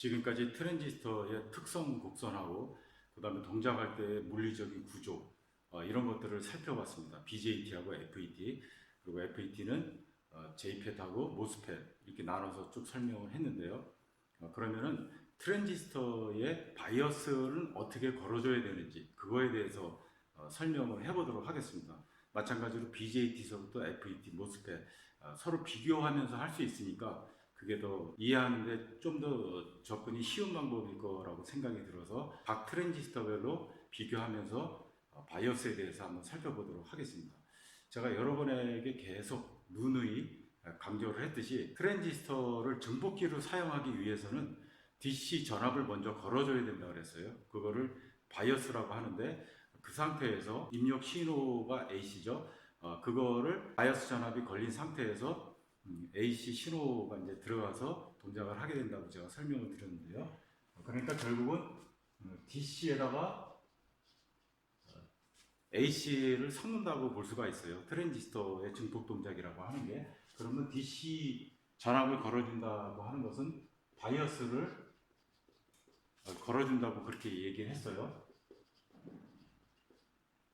지금까지 트랜지스터의 특성 곡선하고 그 다음에 동작할 때의 물리적인 구조 이런 것들을 살펴봤습니다. BJT하고 FET, 그리고 FET는 JFET하고 MOSFET 이렇게 나눠서 쭉 설명을 했는데요. 그러면은 트랜지스터의 바이어스는 어떻게 걸어줘야 되는지 그거에 대해서 설명을 해보도록 하겠습니다. 마찬가지로 BJT서부터 FET, MOSFET 서로 비교하면서 할 수 있으니까 그게 더 이해하는데 좀 더 접근이 쉬운 방법일 거라고 생각이 들어서 각 트랜지스터별로 비교하면서 바이오스에 대해서 한번 살펴보도록 하겠습니다. 제가 여러분에게 계속 누누이 강조를 했듯이 트랜지스터를 증폭기로 사용하기 위해서는 DC 전압을 먼저 걸어줘야 된다고 그랬어요. 그거를 바이오스라고 하는데 그 상태에서 입력 신호가 AC죠. 그거를 바이오스 전압이 걸린 상태에서 AC 신호가 이제 들어가서 동작을 하게 된다고 제가 설명을 드렸는데요. 그러니까 결국은 DC에다가 AC를 섞는다고 볼 수가 있어요. 트랜지스터의 증폭 동작이라고 하는 게. 그러면 DC 전압을 걸어준다고 하는 것은 바이어스를 걸어준다고 그렇게 얘기를 했어요.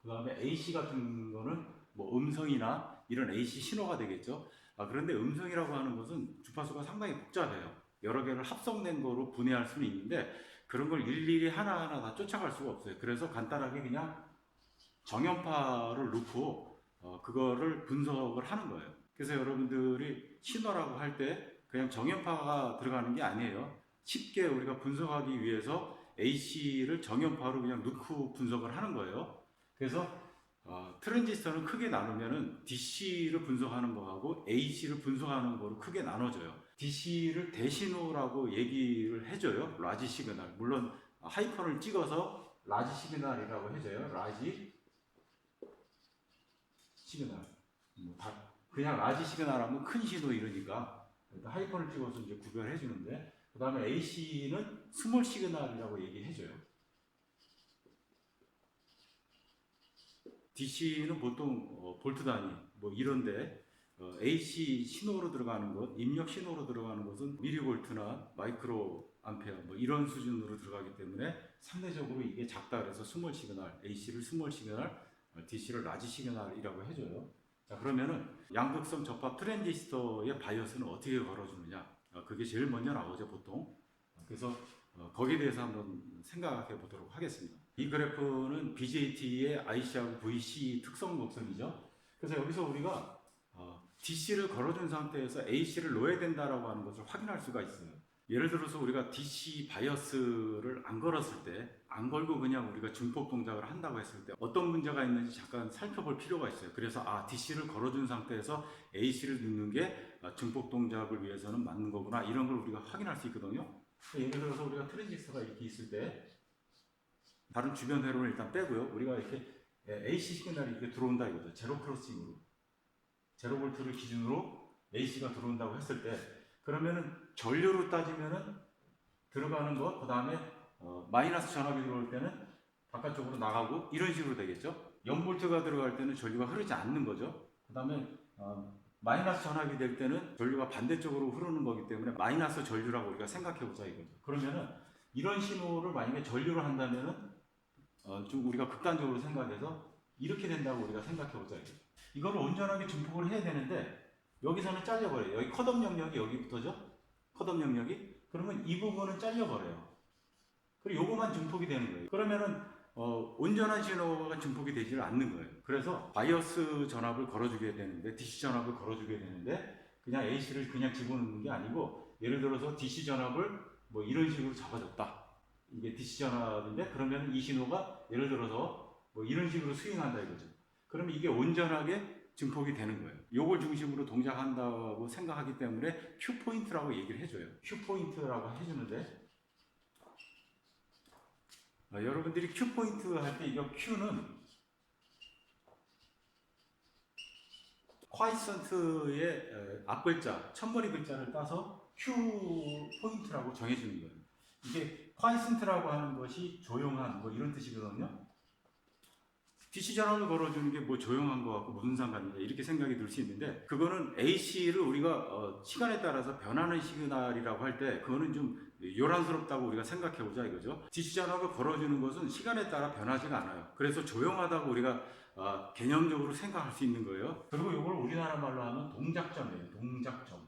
그 다음에 AC 같은 거는 뭐 음성이나 이런 AC 신호가 되겠죠. 그런데 음성이라고 하는 것은 주파수가 상당히 복잡해요. 여러 개를 합성된 거로 분해할 수는 있는데 그런 걸 일일이 하나하나 다 쫓아갈 수가 없어요. 그래서 간단하게 그냥 정연파를 놓고 그거를 분석을 하는 거예요. 그래서 여러분들이 신호라고 할 때 그냥 정연파가 들어가는 게 아니에요. 쉽게 우리가 분석하기 위해서 AC를 정연파로 그냥 넣고 분석을 하는 거예요. 그래서 트랜지스터는 크게 나누면은 DC를 분석하는 거하고 AC를 분석하는 거로 크게 나눠져요. DC를 대신호라고 얘기를 해줘요. 라지 시그널. 물론 하이펀을 찍어서 라지 시그널이라고 해줘요. 라지 시그널. 그냥 라지 시그널 하면 큰 신호 이러니까 하이펀을 찍어서 이제 구별해 주는데 그 다음에 AC는 스몰 시그널이라고 얘기해줘요. DC는 보통 볼트 단위 뭐 이런데 AC 신호로 들어가는 것, 입력 신호로 들어가는 것은 미리볼트나 마이크로 암페어 뭐 이런 수준으로 들어가기 때문에 상대적으로 이게 작다 그래서 스몰 시그널, AC를 스몰 시그널, DC를 라지 시그널이라고 해줘요. 자 그러면은 양극성 접합 트랜지스터의 바이오스는 어떻게 걸어주느냐? 그게 제일 먼저 나오죠 보통. 그래서 거기에 대해서 한번 생각해 보도록 하겠습니다. 이 그래프는 BJT의 IC하고 VC 특성 곡선이죠. 그래서 여기서 우리가 DC를 걸어준 상태에서 AC를 넣어야 된다라고 하는 것을 확인할 수가 있어요. 예를 들어서 우리가 DC 바이어스를 안 걸었을 때, 안 걸고 그냥 우리가 증폭 동작을 한다고 했을 때 어떤 문제가 있는지 잠깐 살펴볼 필요가 있어요. 그래서 DC를 걸어준 상태에서 AC를 넣는 게 증폭 동작을 위해서는 맞는 거구나 이런 걸 우리가 확인할 수 있거든요. 예를 들어서 우리가 트랜지스터가 이렇게 있을 때 다른 주변 회로는 일단 빼고요. 우리가 이렇게 AC 시그널이 이렇게 들어온다 이거죠. 제로 크로싱으로. 제로 볼트를 기준으로 AC가 들어온다고 했을 때 그러면은 전류로 따지면은 들어가는 것, 그 다음에 마이너스 전압이 들어올 때는 바깥쪽으로 나가고 이런 식으로 되겠죠. 0볼트가 들어갈 때는 전류가 흐르지 않는 거죠. 그 다음에 마이너스 전압이 될 때는 전류가 반대쪽으로 흐르는 거기 때문에 마이너스 전류라고 우리가 생각해 보자 이거죠. 그러면은 이런 신호를 만약에 전류를 한다면은 좀 우리가 극단적으로 생각해서 이렇게 된다고 우리가 생각해 보자 이거죠. 이거를 온전하게 증폭을 해야 되는데 여기서는 잘려버려요. 여기 컷업 영역이 여기부터죠. 컷업 영역이 그러면 이 부분은 잘려버려요. 그리고 요거만 증폭이 되는 거예요. 그러면은 온전한 신호가 증폭이 되지를 않는 거예요. 그래서 바이어스 전압을 걸어주게 되는데 DC 전압을 걸어주게 되는데 그냥 AC를 그냥 집어넣는 게 아니고 예를 들어서 DC 전압을 뭐 이런 식으로 잡아줬다. 이게 DC 전압인데 그러면 이 신호가 예를 들어서 뭐 이런 식으로 스윙한다 이거죠. 그러면 이게 온전하게 증폭이 되는 거예요. 요걸 중심으로 동작한다고 생각하기 때문에 Q 포인트라고 얘기를 해줘요. Q 포인트라고 해주는데 여러분들이 Q 포인트 할 때 이거 Q는 콰이선트의 앞글자, 첫머리 글자를 따서 Q 포인트라고 정해주는 거예요. 이게 콰이선트라고 하는 것이 조용한 뭐 이런 뜻이거든요. DC 전압을 걸어주는 게 뭐 조용한 거 같고 무슨 상관이냐 이렇게 생각이 들 수 있는데, 그거는 AC를 우리가 시간에 따라서 변하는 시그널이라고 할 때 그거는 좀 요란스럽다고 우리가 생각해 보자 이거죠. DC 전압을 걸어주는 것은 시간에 따라 변하지가 않아요. 그래서 조용하다고 우리가 개념적으로 생각할 수 있는 거예요. 그리고 이걸 우리나라 말로 하면 동작점이에요. 동작점.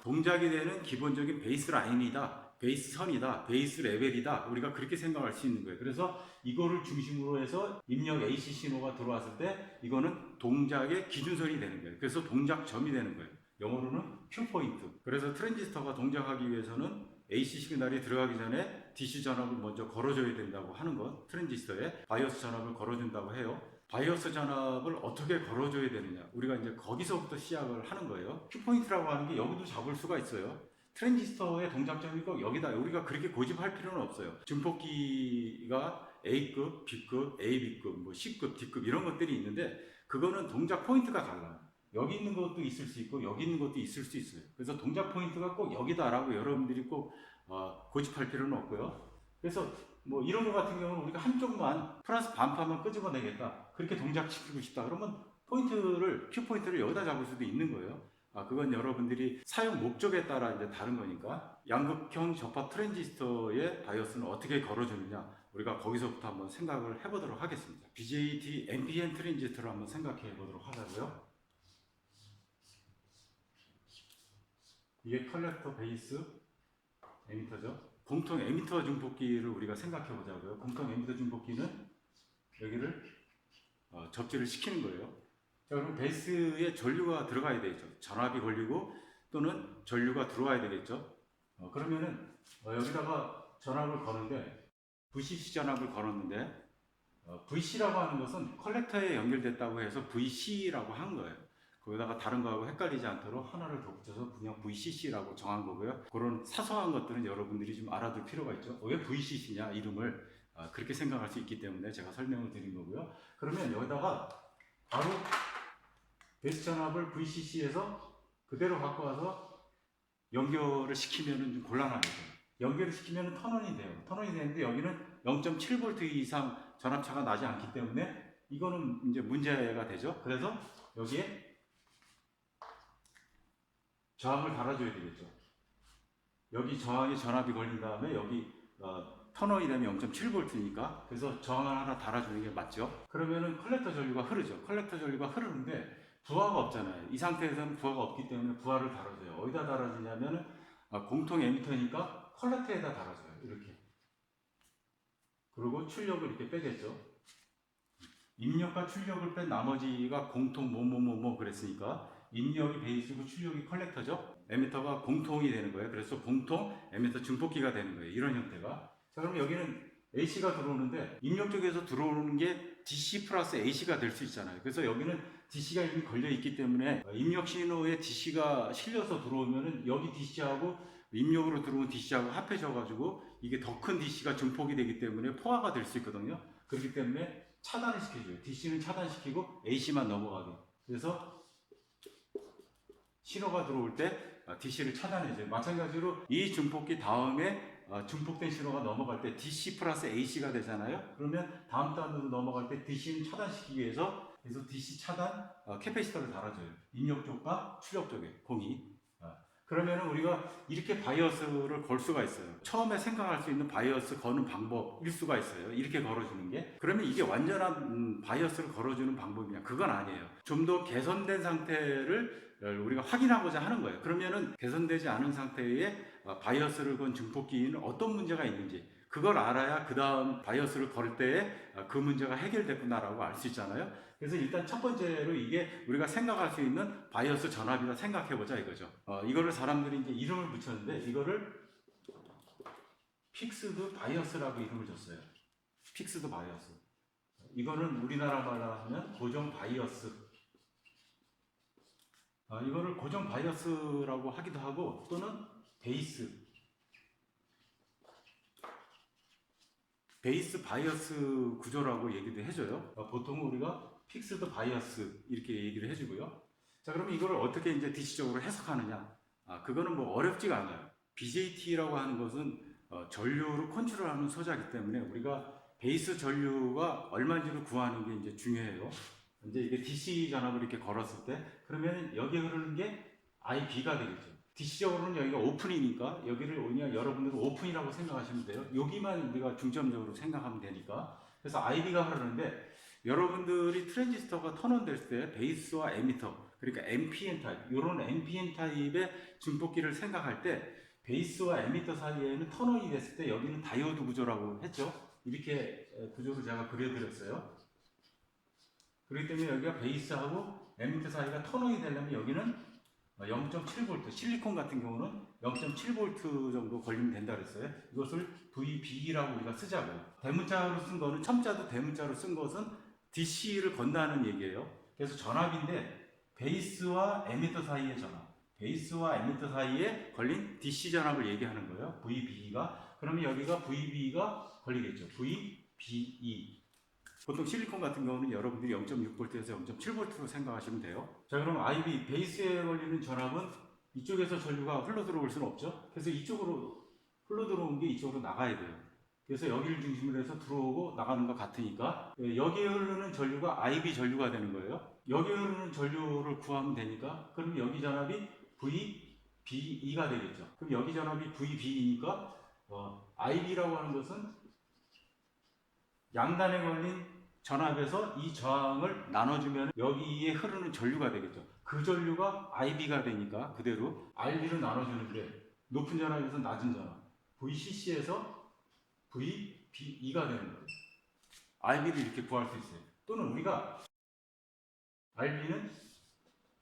동작이 되는 기본적인 베이스 라인이다, 베이스 선이다, 베이스 레벨이다, 우리가 그렇게 생각할 수 있는 거예요. 그래서 이거를 중심으로 해서 입력 AC 신호가 들어왔을 때 이거는 동작의 기준선이 되는 거예요. 그래서 동작점이 되는 거예요. 영어로는 큐포인트. 그래서 트랜지스터가 동작하기 위해서는 AC 시그널이 들어가기 전에 DC 전압을 먼저 걸어줘야 된다고 하는 것, 트랜지스터에 바이오스 전압을 걸어준다고 해요. 바이오스 전압을 어떻게 걸어줘야 되느냐, 우리가 이제 거기서부터 시작을 하는 거예요. 큐포인트라고 하는 게 여기도 잡을 수가 있어요. 트랜지스터의 동작점이 꼭 여기다, 우리가 그렇게 고집할 필요는 없어요. 증폭기가 A급, B급, AB급, 뭐 C급, D급 이런 것들이 있는데 그거는 동작 포인트가 달라요. 여기 있는 것도 있을 수 있고 여기 있는 것도 있을 수 있어요. 그래서 동작 포인트가 꼭 여기다라고 여러분들이 꼭 고집할 필요는 없고요. 그래서 뭐 이런 거 같은 경우는 우리가 한쪽만 플러스 반파만 끄집어내겠다, 그렇게 동작시키고 싶다 그러면 포인트를, 큐 포인트를 여기다 잡을 수도 있는 거예요. 그건 여러분들이 사용 목적에 따라 이제 다른 거니까. 양극형 접합 트랜지스터의 바이오스는 어떻게 걸어주느냐, 우리가 거기서부터 한번 생각을 해보도록 하겠습니다. BJT NPN 트랜지스터를 한번 생각해 보도록 하자고요. 이게 컬렉터 베이스 에미터죠. 공통 에미터 증폭기를 우리가 생각해 보자고요. 공통 에미터 증폭기는 여기를 접지를 시키는 거예요. 자, 그럼 베이스에 전류가 들어가야 되겠죠. 전압이 걸리고 또는 전류가 들어와야 되겠죠. 그러면은 여기다가 전압을 거는데, VCC 전압을 걸었는데 VC라고 하는 것은 컬렉터에 연결됐다고 해서 VC라고 한 거예요. 거기다가 다른 거하고 헷갈리지 않도록 하나를 더 붙여서 그냥 VCC라고 정한 거고요. 그런 사소한 것들은 여러분들이 좀 알아둘 필요가 있죠. 왜 VCC냐 이름을, 그렇게 생각할 수 있기 때문에 제가 설명을 드린 거고요. 그러면 여기다가 바로 베이스 전압을 VCC에서 그대로 갖고 와서 연결을 시키면은 좀 곤란하겠죠. 연결을 시키면은 턴온이 돼요. 턴온이 되는데 여기는 0.7V 이상 전압차가 나지 않기 때문에 이거는 이제 문제가 되죠. 그래서 여기에 저항을 달아줘야 되겠죠. 여기 저항에 전압이 걸린 다음에 여기 턴온이 되면 0.7V니까 그래서 저항을 하나 달아주는 게 맞죠. 그러면은 컬렉터 전류가 흐르죠. 컬렉터 전류가 흐르는데 부하가 없잖아요. 이 상태에서는 부하가 없기 때문에 부하를 달아줘요. 어디다 달아주냐면은 공통 에미터니까 컬렉터에다 달아줘요. 이렇게. 그리고 출력을 이렇게 빼겠죠. 입력과 출력을 뺀 나머지가 공통 뭐뭐뭐뭐 그랬으니까 입력이 베이스고 출력이 컬렉터죠. 에미터가 공통이 되는 거예요. 그래서 공통 에미터 증폭기가 되는 거예요. 이런 형태가. 자, 그럼 여기는 AC가 들어오는데 입력 쪽에서 들어오는 게 DC 플러스 AC가 될 수 있잖아요. 그래서 여기는 DC가 이미 걸려 있기 때문에 입력 신호에 DC가 실려서 들어오면은 여기 DC하고 입력으로 들어온 DC하고 합해져 가지고 이게 더 큰 DC가 증폭이 되기 때문에 포화가 될 수 있거든요. 그렇기 때문에 차단을 시켜줘요. DC는 차단시키고 AC만 넘어가게. 그래서 신호가 들어올 때 DC를 차단해줘요. 마찬가지로 이 증폭기 다음에 증폭된 신호가 넘어갈 때 DC 플러스 AC가 되잖아요. 그러면 다음 단으로 넘어갈 때 DC는 차단시키기 위해서 그래서 DC 차단 캐패시터를 달아줘요. 입력 쪽과 출력 쪽에 공이. 그러면 우리가 이렇게 바이어스를 걸 수가 있어요. 처음에 생각할 수 있는 바이어스 거는 방법일 수가 있어요. 이렇게 걸어주는 게. 그러면 이게 완전한 바이어스를 걸어주는 방법이냐? 그건 아니에요. 좀 더 개선된 상태를 우리가 확인하고자 하는 거예요. 그러면은 개선되지 않은 상태에 바이어스를 건 증폭기는 어떤 문제가 있는지 그걸 알아야 그 다음 바이어스를 걸 때에 그 문제가 해결됐구나라고 알 수 있잖아요. 그래서 일단 첫 번째로 이게 우리가 생각할 수 있는 바이어스 전압이다 생각해보자 이거죠. 이거를 사람들이 이제 이름을 붙였는데 이거를 픽스드 바이어스라고 이름을 줬어요. 픽스드 바이어스. 이거는 우리나라 말로 하면 고정 바이어스. 이거를 고정 바이어스라고 하기도 하고 또는 베이스 바이어스 구조라고 얘기도 해줘요. 보통 우리가 픽스드 바이어스 이렇게 얘기를 해주고요. 자, 그러면 이걸 어떻게 이제 DC적으로 해석하느냐? 그거는 뭐 어렵지가 않아요. BJT라고 하는 것은 전류를 컨트롤하는 소자이기 때문에 우리가 베이스 전류가 얼마인지를 구하는 게 이제 중요해요. 이제 이게 DC 전압을 이렇게 걸었을 때 그러면 여기에 흐르는 게 IB가 되겠죠. DC적으로는 여기가 오픈이니까 여기를 그냥 여러분들은 오픈이라고 생각하시면 돼요. 여기만 우리가 중점적으로 생각하면 되니까. 그래서 IB가 흐르는데 여러분들이 트랜지스터가 턴온 됐을 때 베이스와 에미터, 그러니까 NPN 타입, 이런 NPN 타입의 증폭기를 생각할 때 베이스와 에미터 사이에는 턴온이 됐을 때 여기는 다이오드 구조라고 했죠. 이렇게 구조를 제가 그려드렸어요. 그렇기 때문에 여기가 베이스하고 에미터 사이가 턴온이 되려면 여기는 0.7V, 실리콘 같은 경우는 0.7V 정도 걸리면 된다 그랬어요. 이것을 VB라고 우리가 쓰자고요. 대문자로 쓴 거는 첨자도 대문자로 쓴 것은 DC를 건다는 얘기예요. 그래서 전압인데 베이스와 에미터 사이의 전압, 베이스와 에미터 사이에 걸린 DC 전압을 얘기하는 거예요. VB가. 그러면 여기가 VB가 걸리겠죠. VBE. 보통 실리콘 같은 경우는 여러분들이 0.6V에서 0.7V로 생각하시면 돼요. 자, 그럼 IB, 베이스에 걸리는 전압은 이쪽에서 전류가 흘러 들어올 수는 없죠. 그래서 이쪽으로 흘러 들어온 게 이쪽으로 나가야 돼요. 그래서 여기를 중심으로 해서 들어오고 나가는 것 같으니까 여기에 흐르는 전류가 IB 전류가 되는 거예요. 여기에 흐르는 전류를 구하면 되니까 그럼 여기 전압이 VBE가 되겠죠. 그럼 여기 전압이 VBE니까 IB라고 하는 것은 양단에 걸린 전압에서 이 저항을 나눠주면 여기에 흐르는 전류가 되겠죠. 그 전류가 IB가 되니까 그대로 RB로 나눠주는데 높은 전압에서 낮은 전압 VCC에서 VBE가 되는 거예요. RB를 이렇게 구할 수 있어요. 또는 우리가 RB는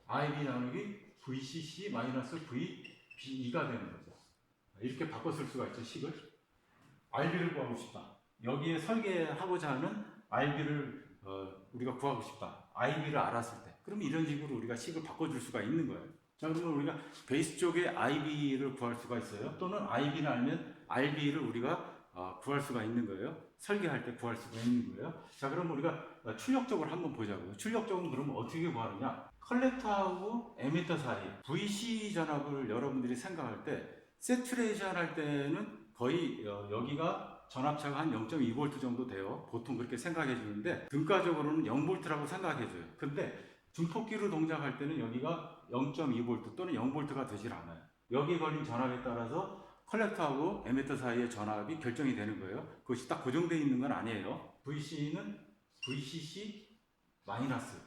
IB 나누기 VCC 마이너스 VBE가 되는 거죠. 이렇게 바꿔 쓸 수가 있죠. 식을. RB를 구하고 싶다. 여기에 설계하고자 하는 IB를 우리가 구하고 싶다. IB를 알았을 때. 그럼 이런 식으로 우리가 식을 바꿔줄 수가 있는 거예요. 자, 그러면 우리가 베이스 쪽에 IB를 구할 수가 있어요. 또는 IB를 알면 RB를 우리가 구할 수가 있는 거예요. 설계할 때 구할 수가 있는 거예요. 자, 그럼 우리가 출력적으로 한번 보자고요. 출력적으로 그러면 어떻게 구하느냐? 컬렉터하고 에미터 사이 VC 전압을 여러분들이 생각할 때 세츄레이션 할 때는 거의 여기가 전압차가 한 0.2V 정도 돼요. 보통 그렇게 생각해 주는데 등가적으로는 0V라고 생각해 줘요. 근데 증폭기로 동작할 때는 여기가 0.2V 또는 0V가 되질 않아요. 여기 걸린 전압에 따라서 컬렉터하고 에미터 사이의 전압이 결정이 되는 거예요. 그것이 딱 고정되어 있는 건 아니에요. VC는 VCC 마이너스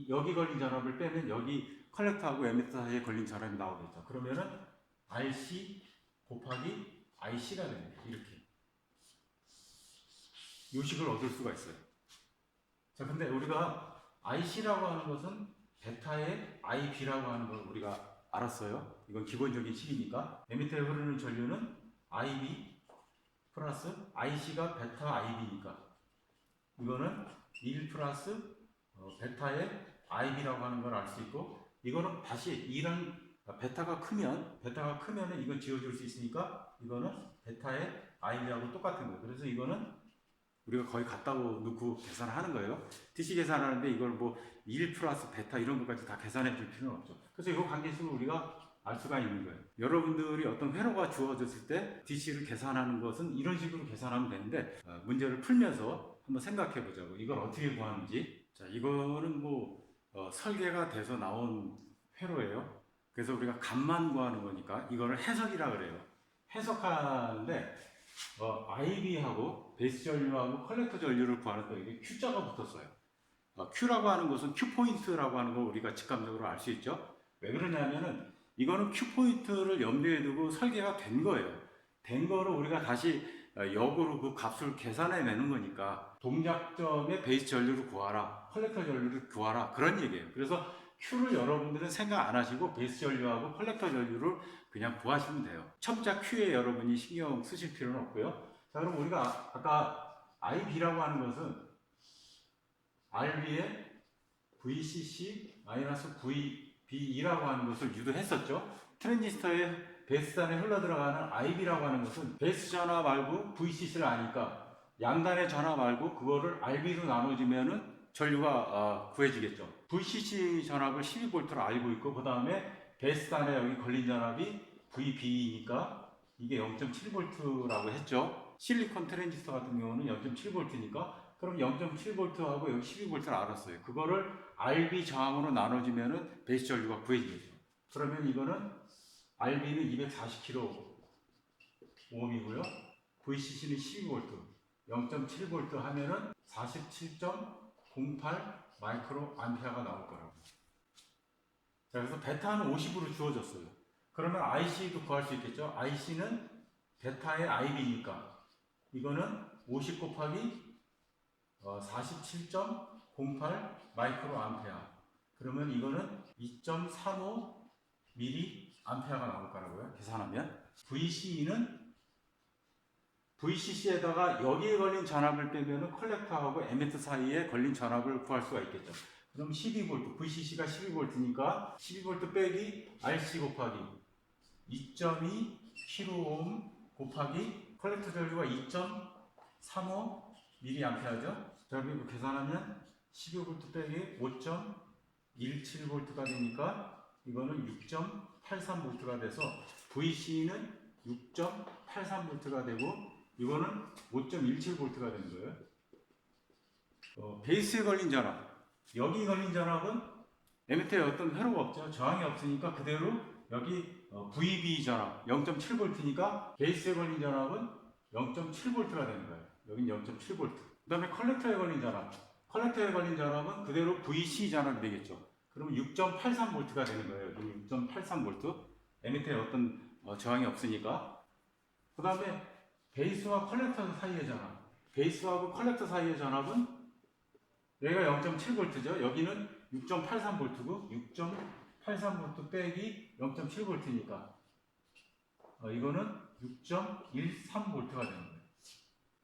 여기 걸린 전압을 빼면 여기 컬렉터하고 에미터 사이에 걸린 전압이 나오겠죠. 그러면은 RC 곱하기 IC가 됩니다. 이렇게. 요식을 얻을 수가 있어요. 자, 근데 우리가 IC라고 하는 것은 베타의 IB라고 하는 걸 우리가 알았어요. 이건 기본적인 식이니까. 에미터에 흐르는 전류는 IB 플러스 IC가 베타 IB니까 이거는 1 플러스 베타의 IB라고 하는 걸 알 수 있고 이거는 다시 이런 베타가 크면은 이건 지워줄 수 있으니까 이거는 베타의 IB하고 똑같은 거예요. 그래서 이거는 우리가 거의 갖다 놓고 계산하는 거예요. DC 계산하는데 이걸 뭐 1 플러스 베타 이런 것까지 다 계산해 줄 필요는 없죠. 그래서 이 관계식을 우리가 알 수가 있는 거예요. 여러분들이 어떤 회로가 주어졌을 때 DC를 계산하는 것은 이런 식으로 계산하면 되는데 문제를 풀면서 한번 생각해 보자고. 이걸 어떻게 구하는지. 자, 이거는 뭐 설계가 돼서 나온 회로예요. 그래서 우리가 값만 구하는 거니까 이거를 해석이라 그래요. 해석하는데 IB하고 베이스 전류하고 컬렉터 전류를 구하는데 이게 Q자가 붙었어요. Q라고 하는 것은 Q포인트라고 하는 걸 우리가 직감적으로 알 수 있죠. 왜 그러냐면은 이거는 Q포인트를 염두에 두고 설계가 된 거예요. 된 거를 우리가 다시 역으로 그 값을 계산해 내는 거니까 동작점에 베이스 전류를 구하라, 컬렉터 전류를 구하라 그런 얘기예요. 그래서 Q를 여러분들은 생각 안 하시고 베이스 전류하고 컬렉터 전류를 그냥 구하시면 돼요. 첨자 Q에 여러분이 신경 쓰실 필요는 없고요. 자, 그럼 우리가 아까 IB라고 하는 것은 RB에 VCC 마이너스 VBE라고 하는 것을 유도했었죠. 트랜지스터의 베이스단에 흘러들어가는 IB라고 하는 것은 베이스 전압 말고 VCC를 아니까 양단의 전압 말고 그거를 RB로 나눠주면은 전류가 구해지겠죠. VCC 전압을 12V로 알고 있고 그 다음에 베이스단에 여기 걸린 전압이 VBE니까 이게 0.7V라고 했죠. 실리콘 트랜지스터 같은 경우는 0.7V니까 그럼 0.7V하고 여기 12V를 알았어요. 그거를 RB 저항으로 나눠주면은 베이스 전류가 구해지겠죠. 그러면 이거는 RB는 240kΩ 이고요. VCC는 12V, 0.7V 하면은 47.08 마이크로 암페어가 나올 거라고. 자, 그래서 베타는 50으로 주어졌어요. 그러면 IC도 구할 수 있겠죠? IC는 베타의 IB니까 이거는 50 곱하기 47.08 마이크로 암페어. 그러면 이거는 2.35 미리 암페어가 나올 거라고요. 계산하면 VCC에다가 여기에 걸린 전압을 빼면은 컬렉터하고 에미터 사이에 걸린 전압을 구할 수가 있겠죠. 그럼 12V, VCC가 12V니까 12V 빼기 RC 곱하기 2.2 kΩ 곱하기 컬렉터 전류가 2.35 mA죠. 자, 그리고 계산하면 12V 빼기 5.17V가 되니까 이거는 6.83V가 돼서 VC는 6.83V가 되고 이거는 5.17V가 되는 거예요. 베이스에 걸린 전압, 여기 걸린 전압은 에미터에 어떤 회로가 없죠. 저항이 없으니까 그대로 여기 VB 전압 0.7V니까 베이스에 걸린 전압은 0.7V가 되는 거예요. 여긴 0.7V. 그 다음에 컬렉터에 걸린 전압은 그대로 VC 전압이 되겠죠. 그러면 6.83V가 되는 거예요. 여기 6.83V. 에미터에 어떤 저항이 없으니까. 그 다음에 베이스와 컬렉터 사이의 전압. 베이스하고 컬렉터 사이의 전압은 여기가 0.7V죠. 여기는 6.83V고 6.83V 빼기 0.7V니까 이거는 6.13V가 되는 거예요.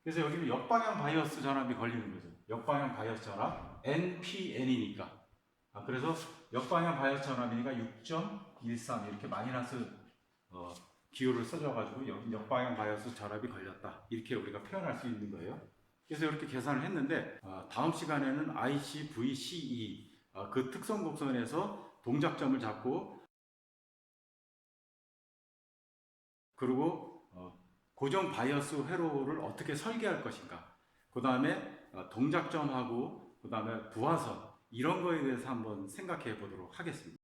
그래서 여기는 역방향 바이어스 전압이 걸리는 거죠. 역방향 바이어스 전압 NPN이니까. 그래서 역방향 바이어스 전압이니까 6.13 이렇게 마이너스 기호를 써줘가지고 역방향 바이어스 전압이 걸렸다. 이렇게 우리가 표현할 수 있는 거예요. 그래서 이렇게 계산을 했는데 다음 시간에는 IC, VCE 그 특성 곡선에서 동작점을 잡고 그리고 고정 바이어스 회로를 어떻게 설계할 것인가, 그 다음에 동작점하고 그 다음에 부하선 이런 거에 대해서 한번 생각해 보도록 하겠습니다.